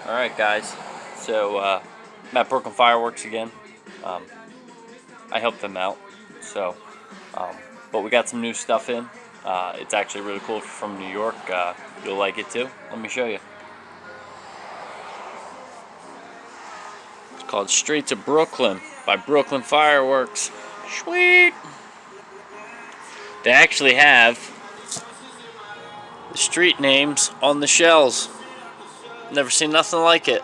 Alright guys, so I'm at Brooklyn Fireworks again. I helped them out, so but we got some new stuff in. It's actually really cool. If you're from New York, you'll like it too. Let me show you. It's called Streets of Brooklyn by Brooklyn Fireworks. Sweet! They actually have the street names on the shells. Never seen nothing like it.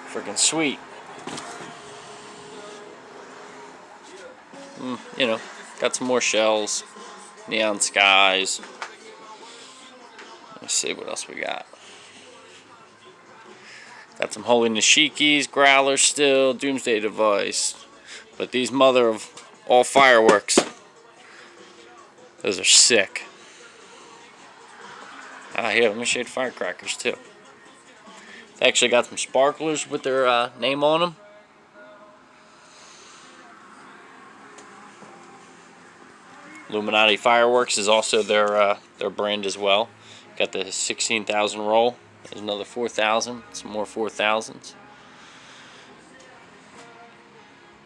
Freaking sweet. You know, got some more shells, neon skies. Let's see what else we got. Got some Holy Nishikis, Growlers still, Doomsday Device. But these mother of all fireworks, those are sick. Here, let me show you the firecrackers too. They actually got some sparklers with their name on them. Illuminati Fireworks is also their brand as well. Got the 16,000 roll. There's another 4,000. Some more 4,000s.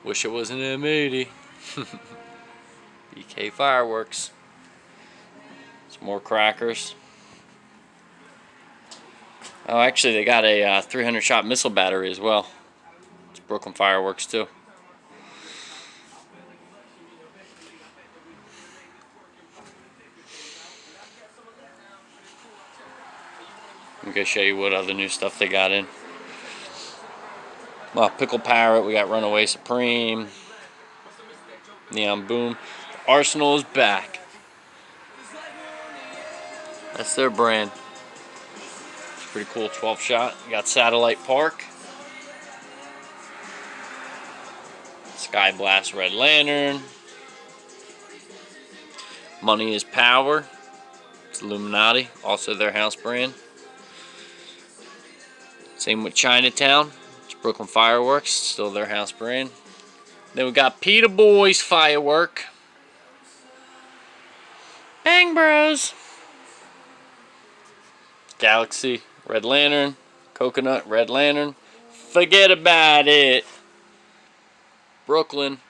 Wish it was an M80. BK Fireworks. Some more crackers. Oh, actually, they got a 300-shot missile battery as well. It's Brooklyn Fireworks too. I'm going to show you what other new stuff they got in. Well, Pickle Parrot, we got Runaway Supreme, Neon Boom. Arsenal is back. That's their brand. It's pretty cool, 12-shot. You got Satellite Park, Sky Blast Red Lantern, Money is Power. It's Illuminati, also their house brand. Same with Chinatown. It's Brooklyn Fireworks, still their house brand. Then we got Peter Boys Firework. Bang Bros. Galaxy Red Lantern. Coconut Red Lantern. Forget about it. Brooklyn.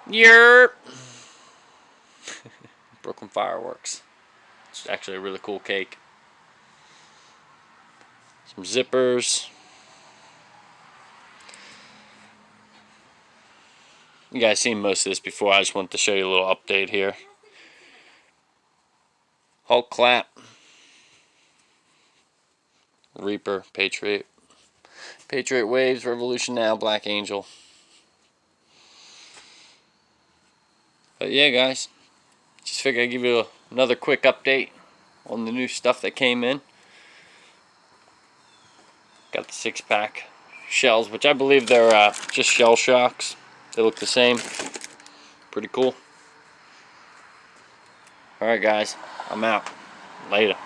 Yerp. Brooklyn Fireworks. It's actually a really cool cake. Some zippers. You guys seen most of this before. I just wanted to show you a little update here. Hulk Clap. Reaper. Patriot. Patriot Waves. Revolution Now. Black Angel. But yeah, guys. Just figured I'd give you another quick update on the new stuff that came in. Got the 6-pack shells, which I believe they're just shell shocks. They look the same. Pretty cool. Alright guys, I'm out. Later.